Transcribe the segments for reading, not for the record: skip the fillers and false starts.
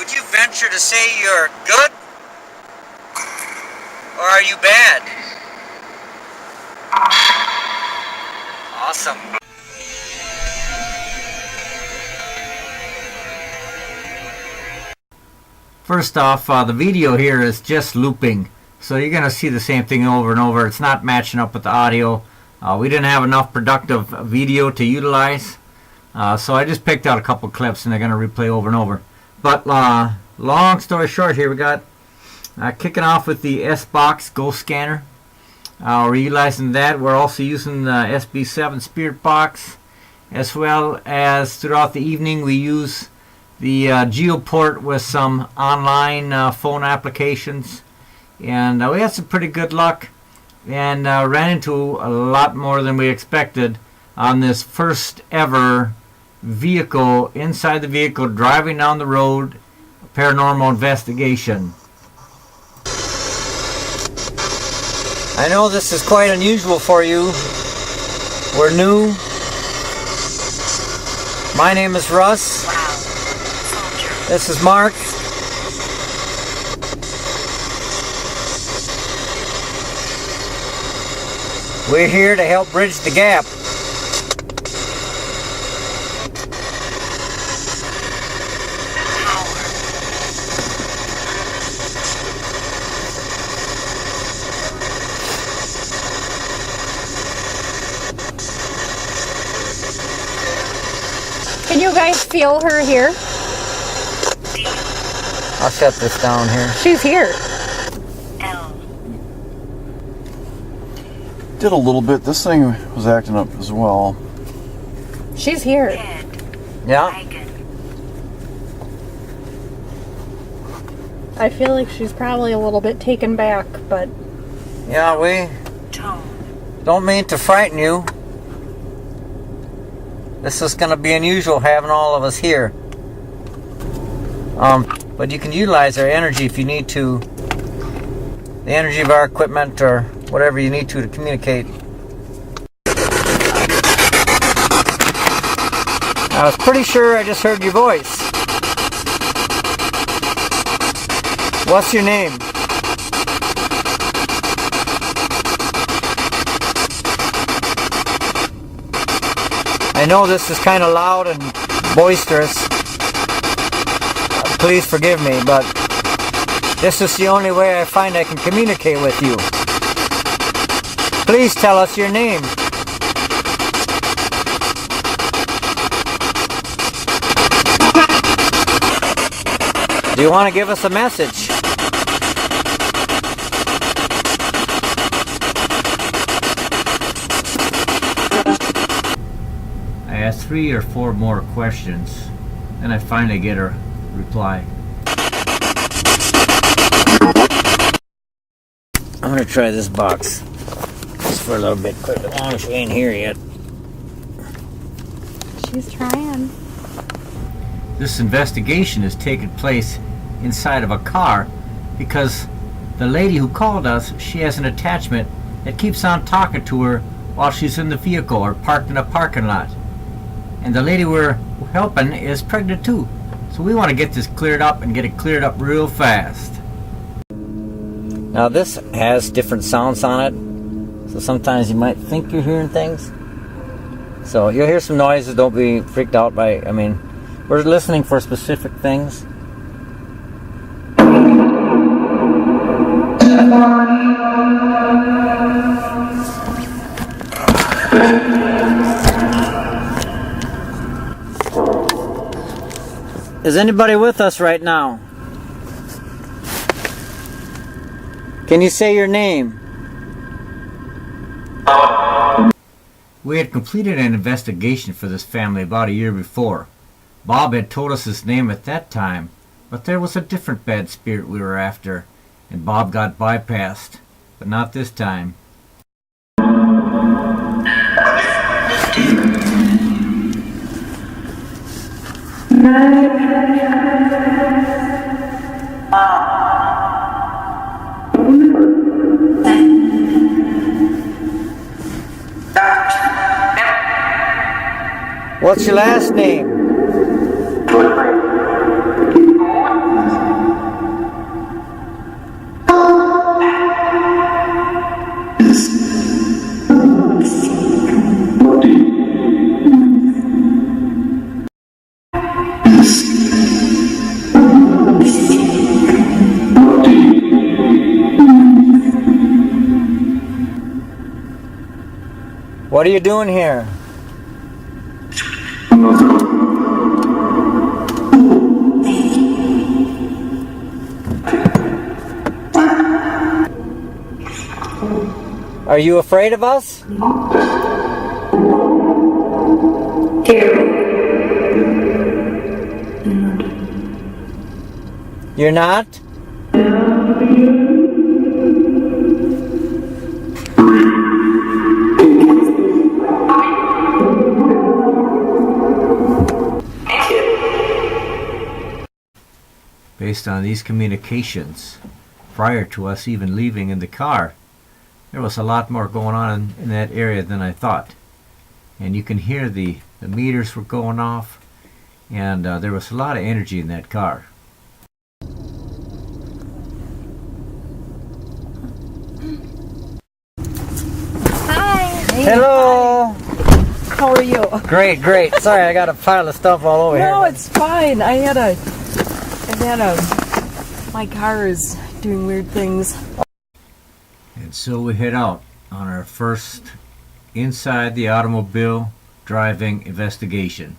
would you venture to say you're good? Or are you bad? Awesome. First off, the video here is just looping, so you're going to see the same thing over and over. It's not matching up with the audio. We didn't have enough productive video to utilize, so I just picked out a couple clips and they're going to replay over and over. But long story short here, we got kicking off with the S-Box Ghost Scanner. We're utilizing that. We're also using the SB7 Spirit Box, as well as throughout the evening we use the Geoport with some online phone applications, and we had some pretty good luck and ran into a lot more than we expected on this first ever vehicle, inside the vehicle, driving down the road, paranormal investigation. I know this is quite unusual for you. We're new. My name is Russ. This is Mark. We're here to help bridge the gap. Can you guys feel her here? I'll shut this down here. She's here. Did a little bit. This thing was acting up as well. She's here. Yeah. I feel like she's probably a little bit taken back, but... Yeah, we don't mean to frighten you. This is going to be unusual having all of us here. But you can utilize our energy if you need to. The energy of our equipment or whatever you need to communicate. I was pretty sure I just heard your voice. What's your name? I know this is kind of loud and boisterous. Please forgive me, but this is the only way I find I can communicate with you. Please tell us your name. Do you want to give us a message? I asked 3 or 4 more questions, and I finally get her reply. I'm gonna try this box just for a little bit quick, as long as she ain't here yet. She's trying. This investigation is taking place inside of a car because the lady who called us, she has an attachment that keeps on talking to her while she's in the vehicle or parked in a parking lot. And the lady we're helping is pregnant too. So we want to get this cleared up and get it cleared up real fast. Now this has different sounds on it, so sometimes you might think you're hearing things. So you'll hear some noises, don't be freaked out by, we're listening for specific things. Is anybody with us right now? Can you say your name? We had completed an investigation for this family about a year before. Bob had told us his name at that time, but there was a different bad spirit we were after, and Bob got bypassed, but not this time. What's your last name? What are you doing here? Are you afraid of us? You're not? Based on these communications, prior to us even leaving in the car, there was a lot more going on in that area than I thought. And you can hear the meters were going off, and there was a lot of energy in that car. Hi. Hello! How are you? Great, great. Sorry, I got a pile of stuff all over here. No, it's fine. My car is doing weird things. And so we head out on our first inside the automobile driving investigation.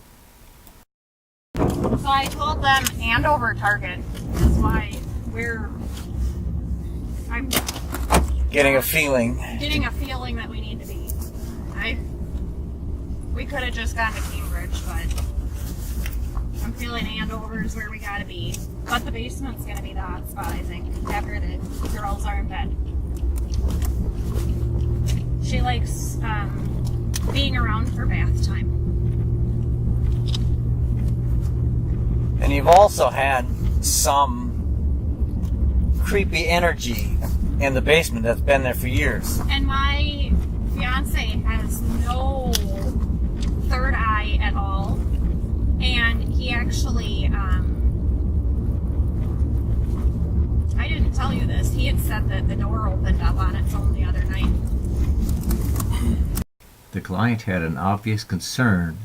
So I told them Andover Target is why I'm Getting a feeling. getting a feeling that we need to be. We could have just gone to Cambridge, but I'm feeling Andover is where we gotta be. But the basement's gonna be the hot spot, I think, after the girls are in bed. She likes being around for bath time. And you've also had some creepy energy in the basement that's been there for years. And my fiance has no third eye at all. And he actually, I didn't tell you this, he had said that the door opened up on its own the other night. The client had an obvious concern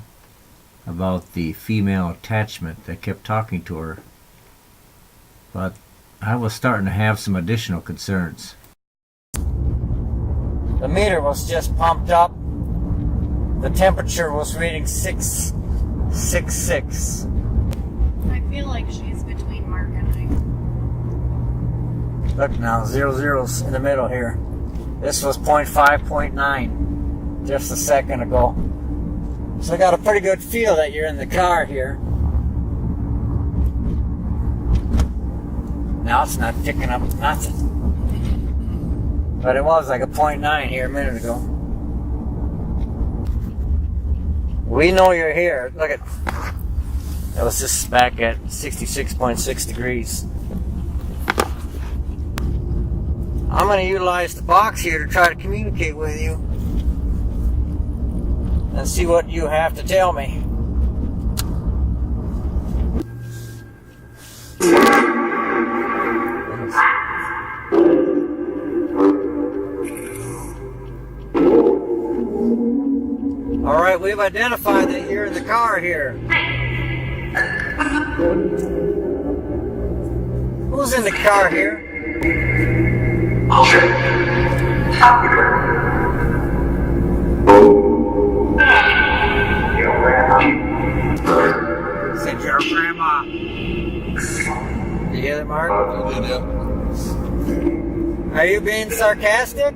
about the female attachment that kept talking to her, but I was starting to have some additional concerns. The meter was just pumped up. The temperature was reading 666. I feel like she's between Mark and I. Look now, 00's in the middle here. This was 0.5, 0.9 just a second ago. So I got a pretty good feel that you're in the car here. Now it's not picking up nothing. But it was like a 0.9 here a minute ago. We know you're here. Look at that was just back at 66.6 degrees. I'm going to utilize the box here to try to communicate with you and see what you have to tell me. All right, we've identified that you're in the car here. Who's in the car here? Said your grandma. Did you hear that, Mark? Are you being sarcastic?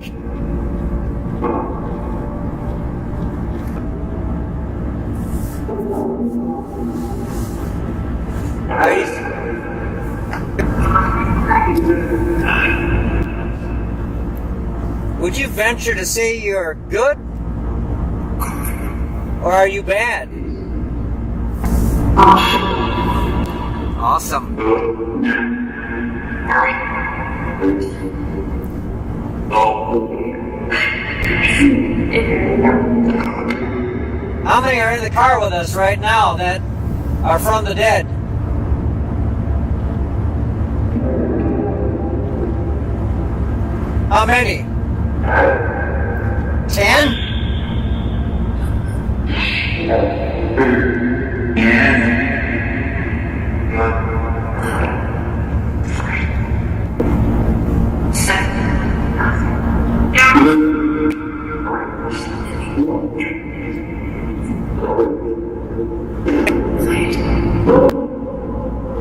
Would you venture to say you're good? Or are you bad? Awesome. How many are in the car with us right now that are from the dead? How many? 10?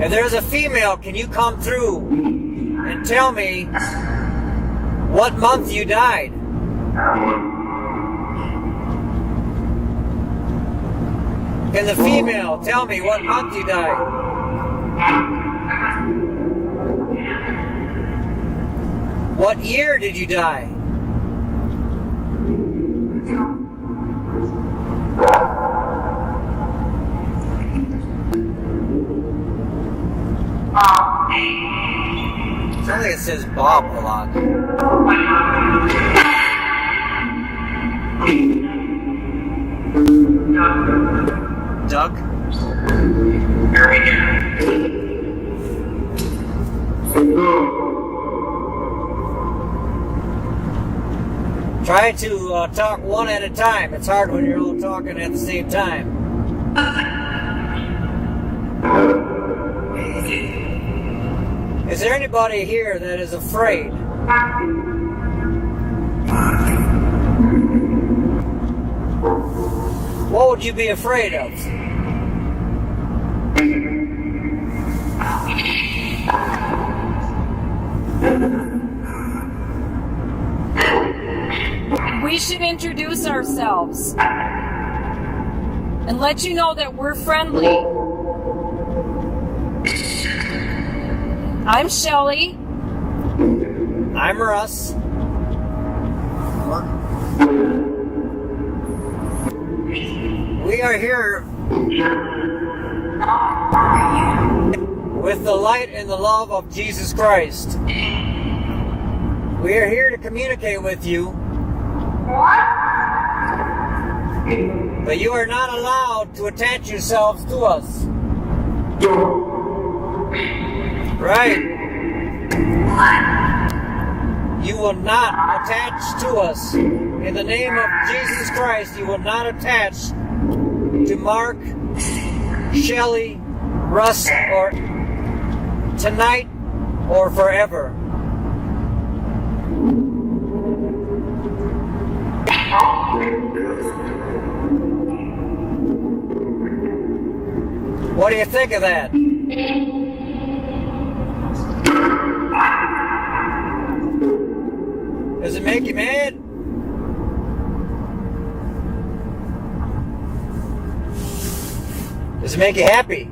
If there's a female, can you come through and tell me what month you died? Can the female tell me what month you died? What year did you die? Sounds like it says Bob a lot. Doug? Try to talk one at a time. It's hard when you're all talking at the same time. Is there anybody here that is afraid? What would you be afraid of? We should introduce ourselves and let you know that we're friendly. I'm Shelly. I'm Russ. We are here with the light and the love of Jesus Christ. We are here to communicate with you, but you are not allowed to attach yourselves to us. Right? You will not attach to us. In the name of Jesus Christ, you will not attach to Mark, Shelley, Russ, or tonight or forever. What do you think of that? Does it make you mad? Does it make you happy?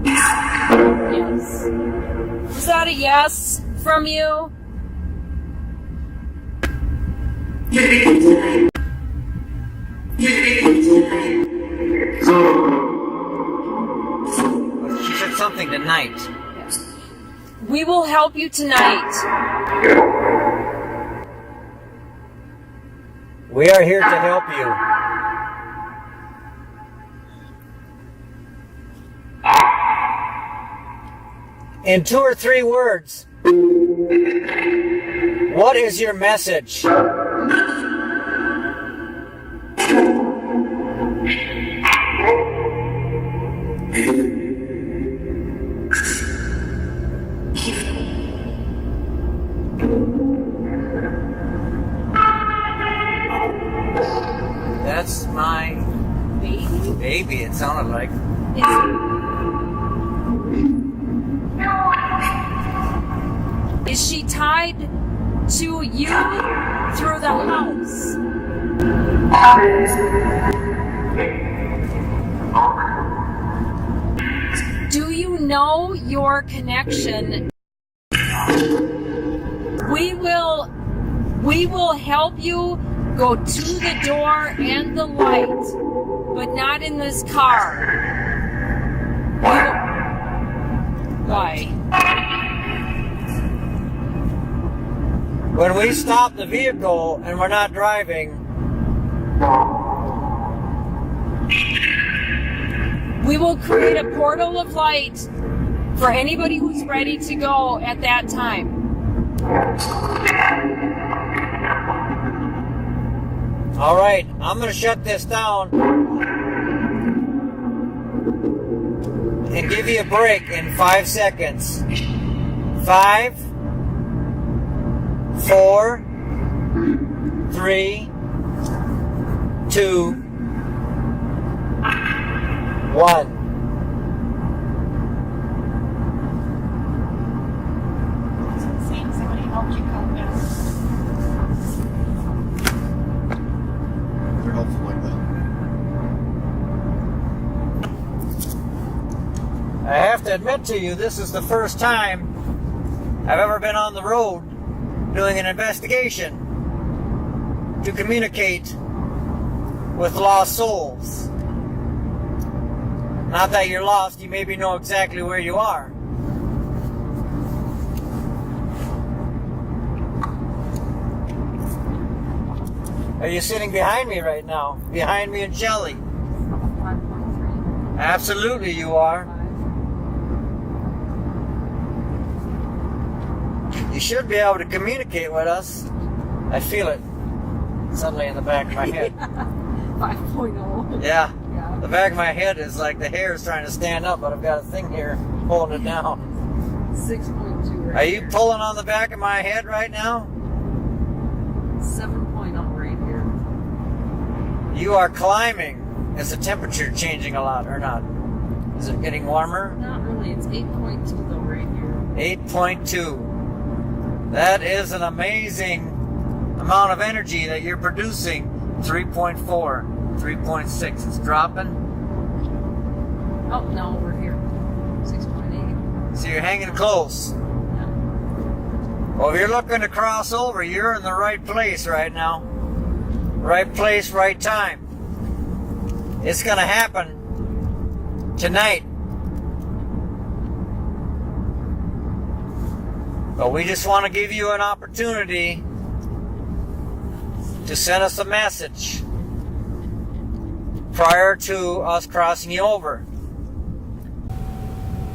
Yes. Is that a yes from you? She said something tonight. We will help you tonight. We are here to help you. In 2 or 3 words, what is your message? That's my baby, it sounded like. Is she tied to you through the house? Do you know your connection? We will help you go to the door and the light, but not in this car. Why? When we stop the vehicle and we're not driving, we will create a portal of light for anybody who's ready to go at that time. all right, I'm going to shut this down and give you a break in 5 seconds. 5, 4, 3, 2, 1. have to admit to you, this is the first time I've ever been on the road doing an investigation to communicate with lost souls. Not that you're lost, you maybe know exactly where you are. Are you sitting behind me right now? Behind me and Shelley? 5.3. Absolutely you are. You should be able to communicate with us. I feel it suddenly in the back of my head. 5.0. Yeah. Yeah. The back of my head is like the hair is trying to stand up, but I've got a thing here holding it down. 6.2 right Are you here. pulling on the back of my head right now? 7.0 right here. You are climbing. Is the temperature changing a lot or not? Is it getting warmer? Not really. It's 8.2 though right here. 8.2. That is an amazing amount of energy that you're producing. 3.4, 3.6. It's dropping. Oh, no, we're here. 6.8. So you're hanging close. Yeah. Well, if you're looking to cross over, you're in the right place right now. Right place, right time. It's going to happen tonight. But we just want to give you an opportunity to send us a message prior to us crossing you over.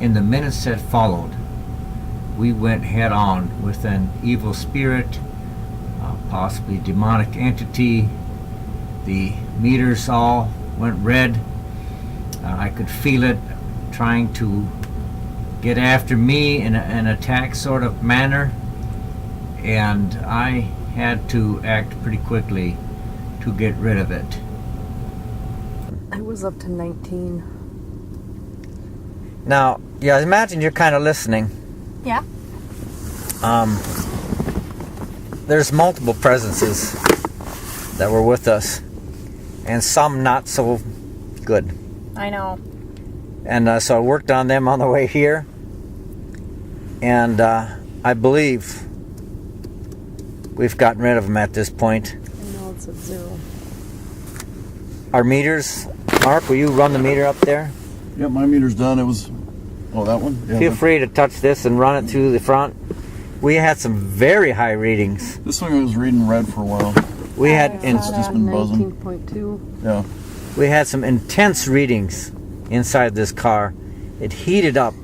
In the minutes that followed, we went head on with an evil spirit, possibly demonic entity. The meters all went red. I could feel it trying to get after me in an attack sort of manner, and I had to act pretty quickly to get rid of it. I was up to 19. Now, yeah, imagine you're kind of listening. Yeah. There's multiple presences that were with us, and some not so good. I know. And so I worked on them on the way here, and I believe we've gotten rid of them at this point. I know it's at 0. Our meters, Mark, will you run the meter up there? Yep, my meter's done. It was, oh, that one? Yeah, Feel free to touch this and run it through the front. We had some very high readings. This one was reading red for a while. We had It's just been buzzing. 19.2. Yeah. we had some intense readings inside this car. It heated up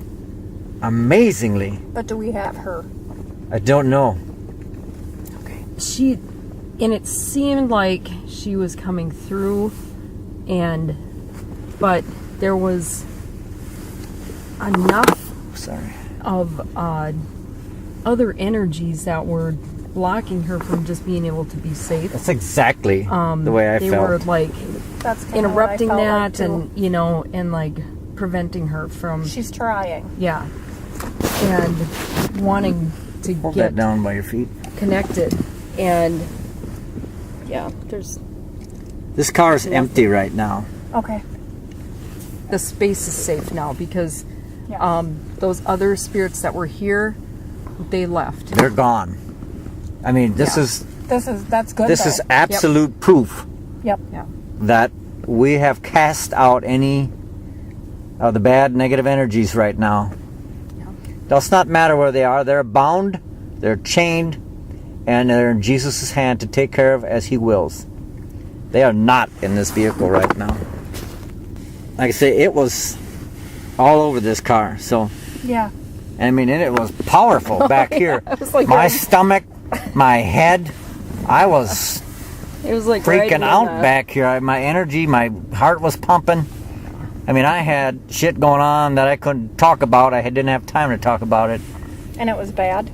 amazingly. But do we have her? I don't know. Okay. And it seemed like she was coming through, but there was enough Sorry. of other energies that were blocking her from just being able to be safe. That's exactly the way I they felt. were like That's kinda interrupting what I felt that, like, too. and like preventing her from She's trying. and wanting to Hold get that down by your feet. connected. And This car is empty right now. Okay. the space is safe now because Yeah. those other spirits that were here, they left. They're gone. I mean, this Yeah. is That's good. this though. is absolute proof Yep. that we have cast out any of the bad negative energies right now. Does not matter where they are. They're bound, they're chained, and they're in Jesus' hand to take care of as He wills. They are not in this vehicle right now. Like I say, it was all over this car. So, Yeah. I mean, and it was powerful back here. It was like My stomach, my head, I was it was like riding freaking in out a- back here. My energy, my heart was pumping. I mean, I had shit going on that I couldn't talk about. I didn't have time to talk about it. And it was bad.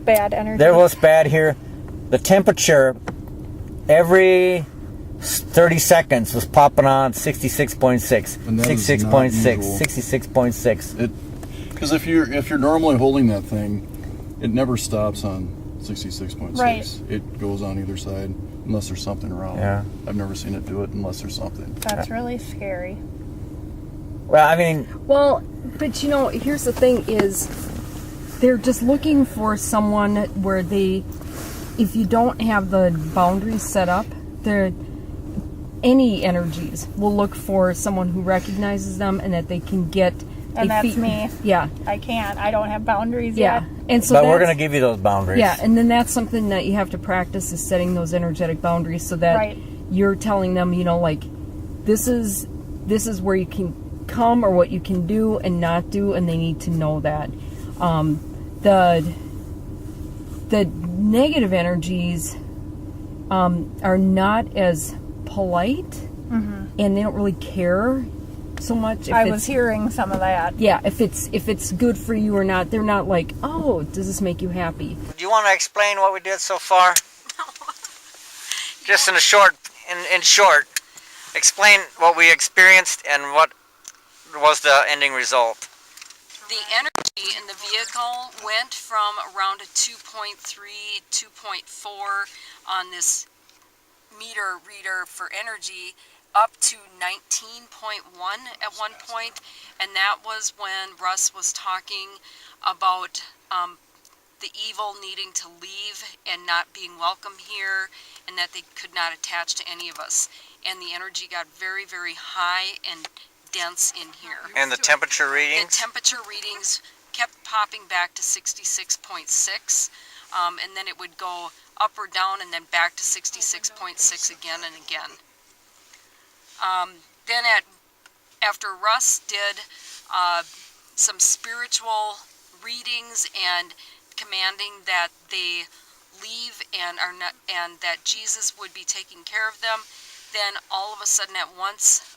Bad energy. There was bad here. The temperature every 30 seconds was popping on 66.6, And that is 66.6, not usual. 66.6. Because if you're normally holding that thing, it never stops on 66.6. Right. It goes on either side unless there's something wrong. Yeah. I've never seen it do it unless there's something. That's really scary. Well, I mean, Well, but you know, here's the thing is they're just looking for someone where they, if you don't have the boundaries set up, any energies will look for someone who recognizes them and that they can get And that's me. Yeah. I can't. I don't have boundaries Yeah. yet. And so but we're going to give you those boundaries. Yeah, and then that's something that you have to practice is setting those energetic boundaries so that Right. you're telling them, you know, like this is where you can come or what you can do and not do, and they need to know that. The negative energies are not as polite, and they don't really care so much. If I it's, was hearing some of that. yeah, if it's good for you or not. They're not like, oh, does this make you happy? Do you want to explain what we did so far? Just in short, explain what we experienced and what was the ending result. The energy in the vehicle went from around a 2.3, 2.4 on this meter reader for energy up to 19.1 at one point, and that was when Russ was talking about the evil needing to leave and not being welcome here, and that they could not attach to any of us. And the energy got very, very high and dense in here. And the temperature The readings? temperature readings kept popping back to 66.6, and then it would go up or down and then back to 66.6 again and again. Then after Russ did some spiritual readings and commanding that they leave and are not, and that Jesus would be taking care of them, then all of a sudden at once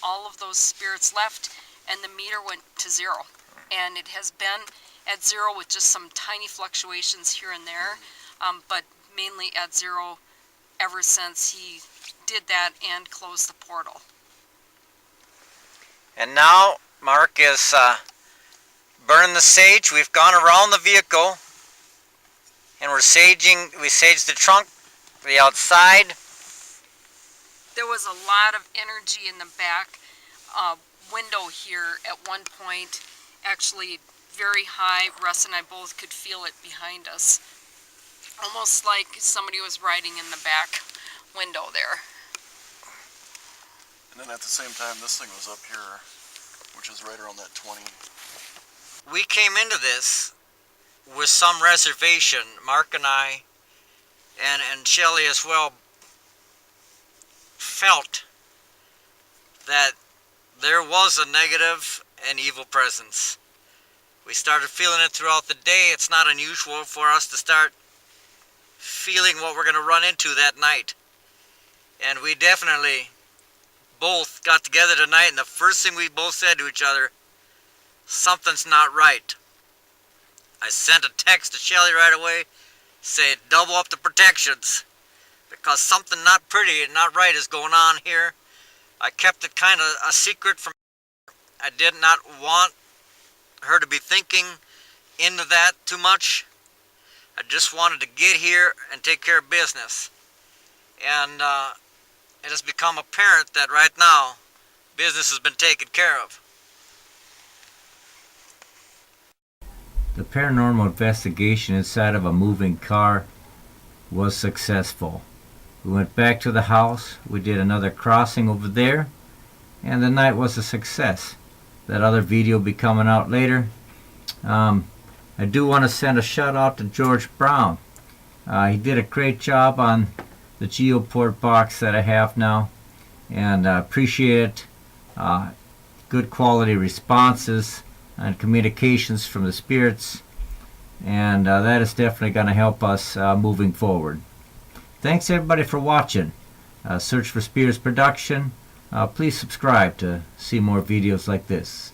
all of those spirits left and the meter went to zero. And it has been at zero with just some tiny fluctuations here and there, but mainly at zero ever since he did that and closed the portal. And now Mark is burning the sage. We've gone around the vehicle and we saged the trunk, the outside. There was a lot of energy in the back window here at one point, actually very high. Russ and I both could feel it behind us. Almost like somebody was riding in the back window there. And then at the same time, this thing was up here, which is right around that 20. We came into this with some reservation, Mark and I, and Shelley as well, felt that there was a negative and evil presence. We started feeling it throughout the day. It's not unusual for us to start feeling what we're going to run into that night. And we definitely both got together tonight, and the first thing we both said to each other, something's not right. I sent a text to Shelley right away, saying double up the protections, because something not pretty and not right is going on here. I kept it kind of a secret from her. I did not want her to be thinking into that too much. I just wanted to get here and take care of business. And it has become apparent that right now, business has been taken care of. The paranormal investigation inside of a moving car was successful. We went back to the house, we did another crossing over there, and the night was a success. That other video will be coming out later. I do want to send a shout out to George Brown. He did a great job on the Geoport box that I have now, and I appreciate it. Good quality responses and communications from the spirits, and that is definitely going to help us moving forward. Thanks everybody for watching. Search for Spirits Production. Please subscribe to see more videos like this.